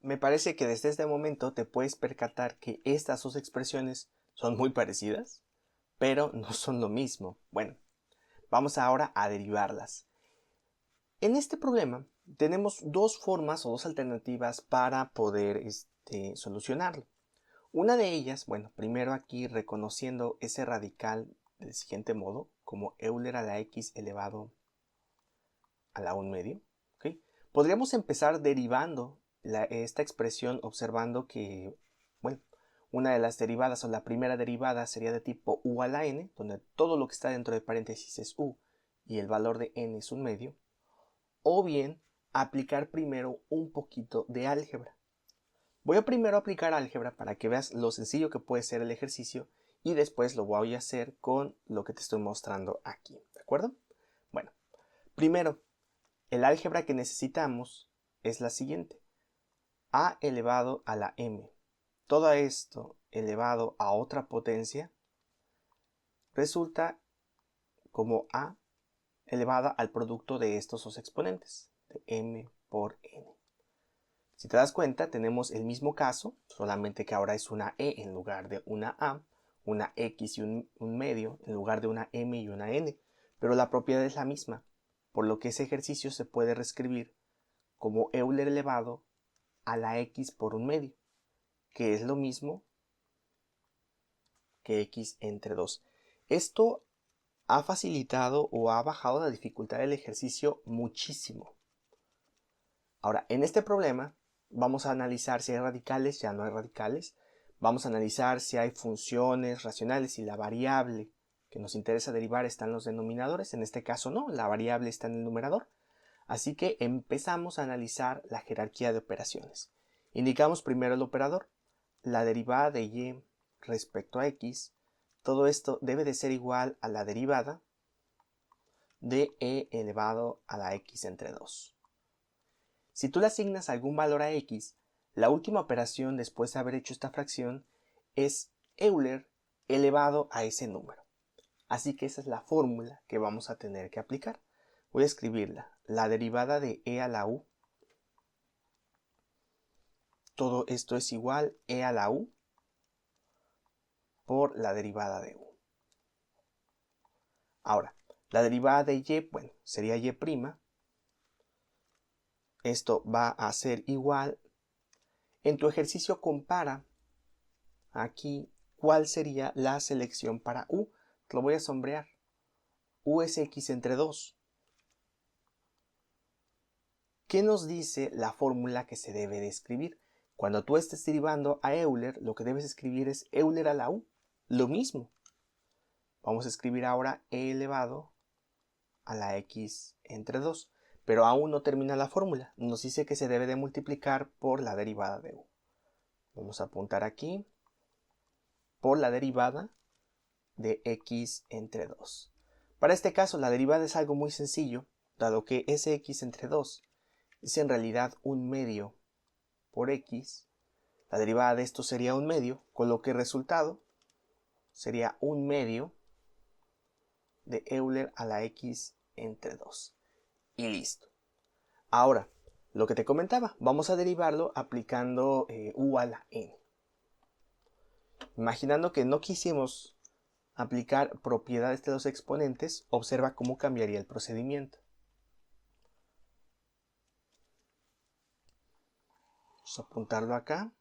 me parece que desde este momento te puedes percatar que estas dos expresiones son muy parecidas, pero no son lo mismo. Bueno, vamos ahora a derivarlas. En este problema tenemos dos formas o dos alternativas para poder solucionarlo. Una de ellas, bueno, primero aquí reconociendo ese radical del siguiente modo, como Euler a la x elevado a la 1 medio. ¿Okay? Podríamos empezar derivando esta expresión observando que, bueno, una de las derivadas o la primera derivada sería de tipo u a la n, donde todo lo que está dentro de paréntesis es u y el valor de n es 1 medio. O bien aplicar primero un poquito de álgebra. Voy a primero aplicar álgebra para que veas lo sencillo que puede ser el ejercicio y después lo voy a hacer con lo que te estoy mostrando aquí, ¿de acuerdo? Bueno, primero, el álgebra que necesitamos es la siguiente. A elevado a la m. Todo esto elevado a otra potencia resulta como a elevada al producto de estos dos exponentes, de m por n. Si te das cuenta, tenemos el mismo caso, solamente que ahora es una e en lugar de una a, una x y un medio en lugar de una m y una n, pero la propiedad es la misma, por lo que ese ejercicio se puede reescribir como Euler elevado a la x por un medio, que es lo mismo que x entre 2. Esto ha facilitado o ha bajado la dificultad del ejercicio muchísimo. Ahora, en este problema vamos a analizar si hay radicales, ya no hay radicales. Vamos a analizar si hay funciones racionales y la variable que nos interesa derivar está en los denominadores. En este caso no, la variable está en el numerador. Así que empezamos a analizar la jerarquía de operaciones. Indicamos primero el operador, la derivada de y respecto a x. Todo esto debe de ser igual a la derivada de e elevado a la x entre 2. Si tú le asignas algún valor a x, la última operación después de haber hecho esta fracción es Euler elevado a ese número. Así que esa es la fórmula que vamos a tener que aplicar. Voy a escribirla. La derivada de e a la u. Todo esto es igual e a la u por la derivada de u. Ahora, la derivada de y, bueno, sería y'. Esto va a ser igual. En tu ejercicio compara aquí cuál sería la selección para u. Te lo voy a sombrear. U es x entre 2. ¿Qué nos dice la fórmula que se debe de escribir? Cuando tú estés derivando a Euler, lo que debes escribir es Euler a la u. Lo mismo. Vamos a escribir ahora e elevado a la x entre 2. Pero aún no termina la fórmula. Nos dice que se debe de multiplicar por la derivada de u. Vamos a apuntar aquí por la derivada de x entre 2. Para este caso la derivada es algo muy sencillo, dado que ese x entre 2 es en realidad un medio por x. La derivada de esto sería un medio, con lo que el resultado sería un medio de Euler a la x entre 2. Y listo. Ahora, lo que te comentaba, vamos a derivarlo aplicando u a la n. Imaginando que no quisimos aplicar propiedades de los exponentes, observa cómo cambiaría el procedimiento. Vamos a apuntarlo acá.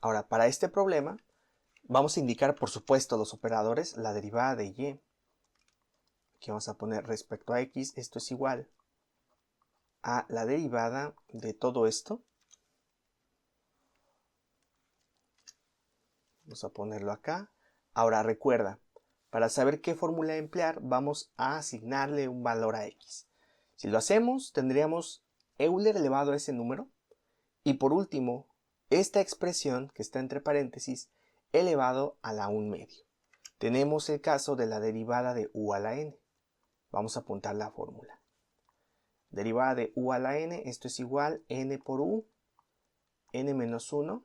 Ahora, para este problema, vamos a indicar, por supuesto, los operadores, la derivada de y. Aquí vamos a poner respecto a x, esto es igual a la derivada de todo esto. Vamos a ponerlo acá. Ahora recuerda, para saber qué fórmula emplear, vamos a asignarle un valor a x. Si lo hacemos, tendríamos Euler elevado a ese número. Y por último, esta expresión que está entre paréntesis, elevado a la 1 medio. Tenemos el caso de la derivada de u a la n. Vamos a apuntar la fórmula. Derivada de u a la n, esto es igual n por u, n menos 1,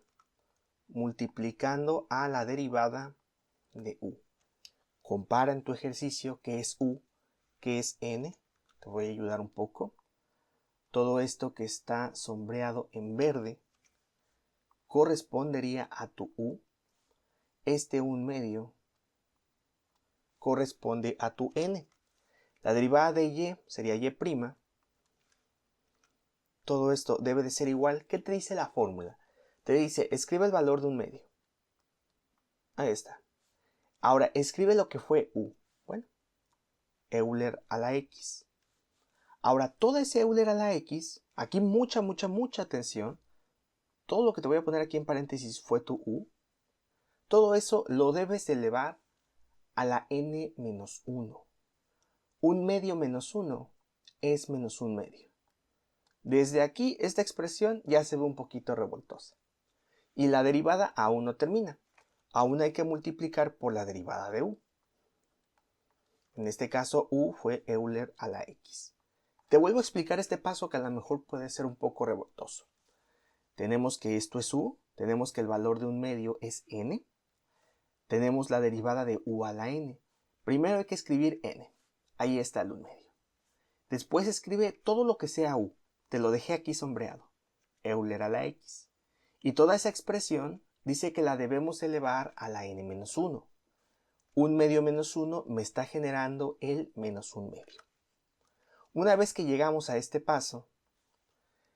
multiplicando a la derivada de u. Compara en tu ejercicio qué es u, qué es n. Te voy a ayudar un poco. todo esto que está sombreado en verde correspondería a tu u. Este 1/2 corresponde a tu n. La derivada de y sería y'. Todo esto debe de ser igual. ¿Qué te dice la fórmula? Te dice, escribe el valor de 1/2. Ahí está. Ahora, escribe lo que fue u. Bueno, Euler a la x. Ahora, todo ese Euler a la x, aquí mucha atención. Todo lo que te voy a poner aquí en paréntesis fue tu u. Todo eso lo debes elevar a la n-1. 1/2 menos 1 es menos 1/2. Desde aquí, esta expresión ya se ve un poquito revoltosa. Y la derivada aún no termina. Aún hay que multiplicar por la derivada de u. En este caso, u fue Euler a la x. Te vuelvo a explicar este paso que a lo mejor puede ser un poco revoltoso. Tenemos que esto es u, tenemos que el valor de 1/2 es n, tenemos la derivada de u a la n. Primero hay que escribir n. Ahí está el 1/2. Después escribe todo lo que sea u. Te lo dejé aquí sombreado. Euler a la x. Y toda esa expresión dice que la debemos elevar a la n-1. 1/2 menos 1 me está generando el menos 1/2. Una vez que llegamos a este paso,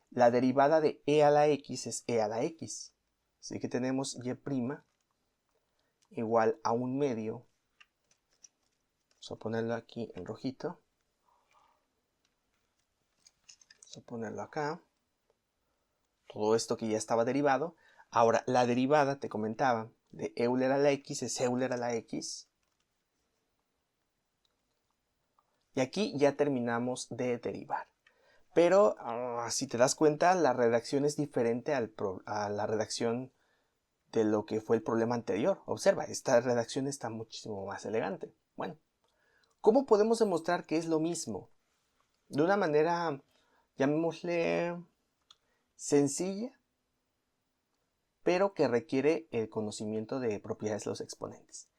la derivada de e a la x es e a la x. Así que tenemos y' igual a 1/2. Vamos a ponerlo aquí en rojito. Vamos a ponerlo acá. Todo esto que ya estaba derivado. Ahora, la derivada, te comentaba, de Euler a la x es Euler a la x. Y aquí ya terminamos de derivar. Pero si te das cuenta, la redacción es diferente a la redacción de lo que fue el problema anterior. Observa, esta redacción está muchísimo más elegante. Bueno, ¿cómo podemos demostrar que es lo mismo? De una manera, llamémosle sencilla, pero que requiere el conocimiento de propiedades de los exponentes.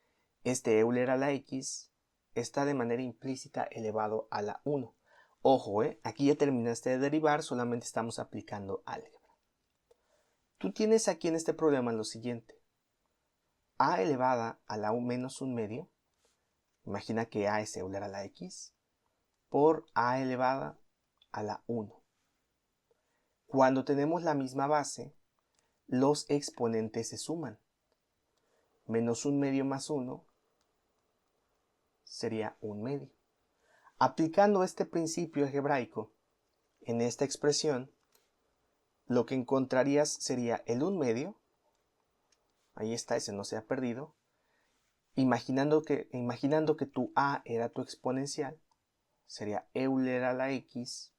Este Euler a la x está de manera implícita elevado a la 1. Ojo, aquí ya terminaste de derivar, solamente estamos aplicando álgebra. Tú tienes aquí en este problema lo siguiente. A elevada a la menos 1/2, imagina que a es Euler a la x, por a elevada a la 1. Cuando tenemos la misma base, los exponentes se suman. Menos 1/2 más 1 sería 1/2. Aplicando este principio algebraico en esta expresión, lo que encontrarías sería el 1/2, ahí está, ese no se ha perdido, imaginando que tu a era tu exponencial, sería Euler a la x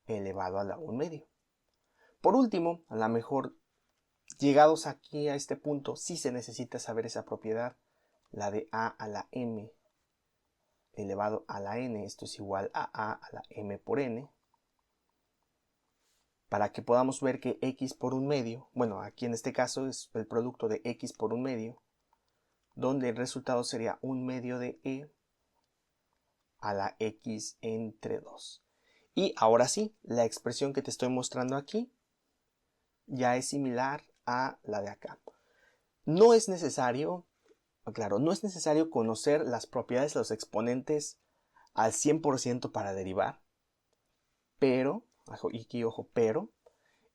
elevado a la 1/2. Por último, a lo mejor llegados aquí a este punto, sí se necesita saber esa propiedad, la de a a la m elevado a la n, esto es igual a la m por n, para que podamos ver que x por 1/2, bueno, aquí en este caso es el producto de x por 1/2, donde el resultado sería 1/2 de e a la x entre 2. Y ahora sí, la expresión que te estoy mostrando aquí ya es similar a la de acá. No es necesario, claro, no es necesario conocer las propiedades de los exponentes al 100% para derivar, pero, y aquí ojo, pero,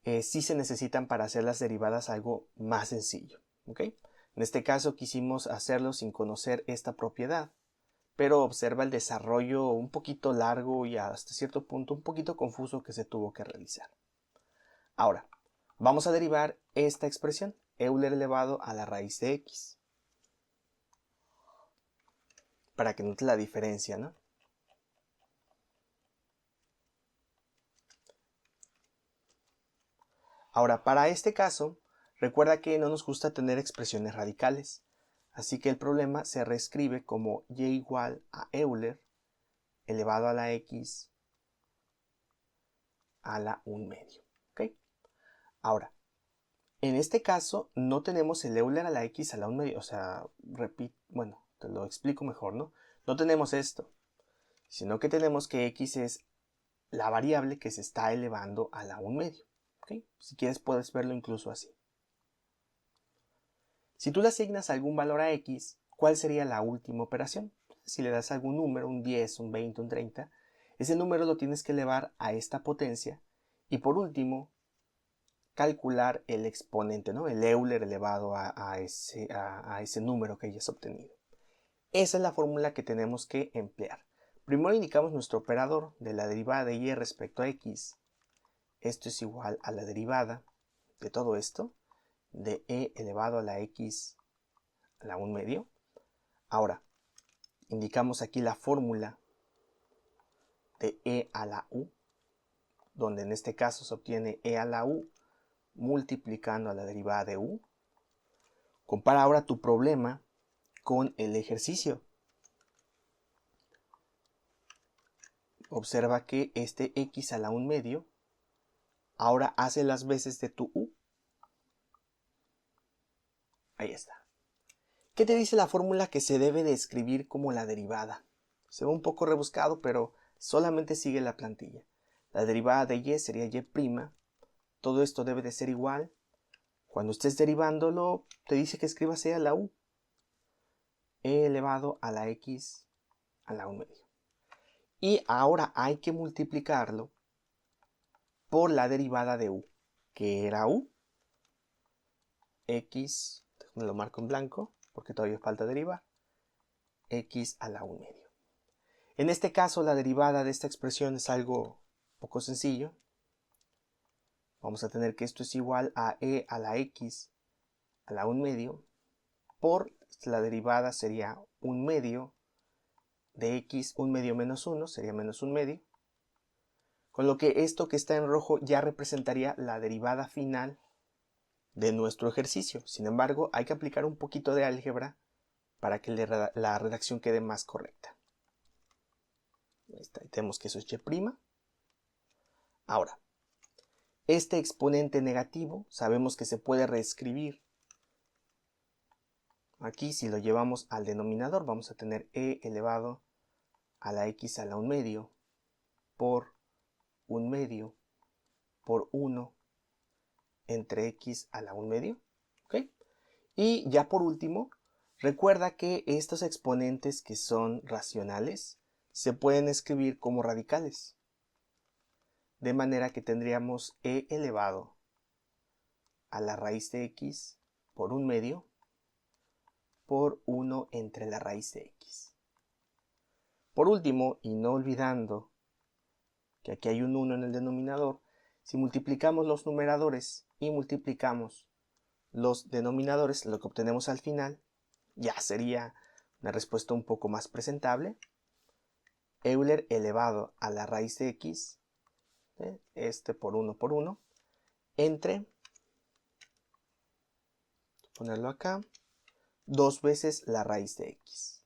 sí se necesitan para hacer las derivadas algo más sencillo, ¿ok? En este caso quisimos hacerlo sin conocer esta propiedad, pero observa el desarrollo un poquito largo y hasta cierto punto un poquito confuso que se tuvo que realizar. Ahora, vamos a derivar esta expresión, Euler elevado a la raíz de x, para que notes la diferencia, ¿no? Ahora, para este caso, recuerda que no nos gusta tener expresiones radicales, así que el problema se reescribe como y igual a Euler elevado a la x a la 1/2. ¿Ok? Ahora, en este caso no tenemos el Euler a la x a la 1/2, o sea, repito, bueno, te lo explico mejor, ¿no? No tenemos esto, sino que tenemos que x es la variable que se está elevando a la 1/2. ¿Okay? Si quieres puedes verlo incluso así. Si tú le asignas algún valor a x, ¿cuál sería la última operación? Si le das algún número, un 10, un 20, un 30, ese número lo tienes que elevar a esta potencia y por último calcular el exponente, ¿no? El Euler elevado a ese número que hayas obtenido. Esa es la fórmula que tenemos que emplear. Primero indicamos nuestro operador de la derivada de y respecto a x. Esto es igual a la derivada de todo esto, de e elevado a la x a la 1/2. Ahora, indicamos aquí la fórmula de e a la u, donde en este caso se obtiene e a la u multiplicando a la derivada de u. Compara ahora tu problema con el ejercicio. Observa que este x a la 1/2 ahora hace las veces de tu u. Ahí está. ¿Qué te dice la fórmula que se debe de escribir como la derivada? Se ve un poco rebuscado, pero solamente sigue la plantilla. La derivada de y sería y'. Todo esto debe de ser igual. Cuando estés derivándolo, te dice que escribas e a la u. E elevado a la x a la 1/2. Y ahora hay que multiplicarlo por la derivada de u, que era u. X, me lo marco en blanco porque todavía falta derivar. X a la 1/2. En este caso la derivada de esta expresión es algo poco sencillo. Vamos a tener que esto es igual a e a la x a la 1/2 por la derivada sería 1/2 de x, 1/2 menos 1 sería menos 1/2. Con lo que esto que está en rojo ya representaría la derivada final de nuestro ejercicio. Sin embargo, hay que aplicar un poquito de álgebra para que la redacción quede más correcta. Ahí está, y tenemos que eso es y'. Ahora, este exponente negativo sabemos que se puede reescribir. Aquí si lo llevamos al denominador vamos a tener e elevado a la x a la 1/2 por 1/2 por 1 entre x a la 1/2. ¿Okay? Y ya por último, recuerda que estos exponentes que son racionales se pueden escribir como radicales. De manera que tendríamos e elevado a la raíz de x por 1/2 por 1 entre la raíz de x. Por último, y no olvidando que aquí hay un 1 en el denominador, si multiplicamos los numeradores y multiplicamos los denominadores, lo que obtenemos al final ya sería una respuesta un poco más presentable. Euler elevado a la raíz de x, este por 1, entre, ponerlo acá, 2 veces la raíz de x.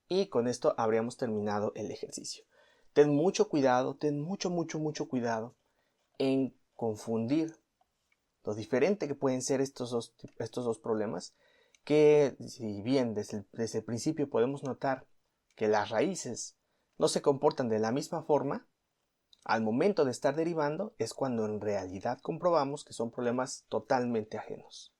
Y con esto habríamos terminado el ejercicio. Ten mucho cuidado, ten mucho cuidado en confundir lo diferente que pueden ser estos dos problemas, que si bien desde el principio podemos notar que las raíces no se comportan de la misma forma, al momento de estar derivando es cuando en realidad comprobamos que son problemas totalmente ajenos.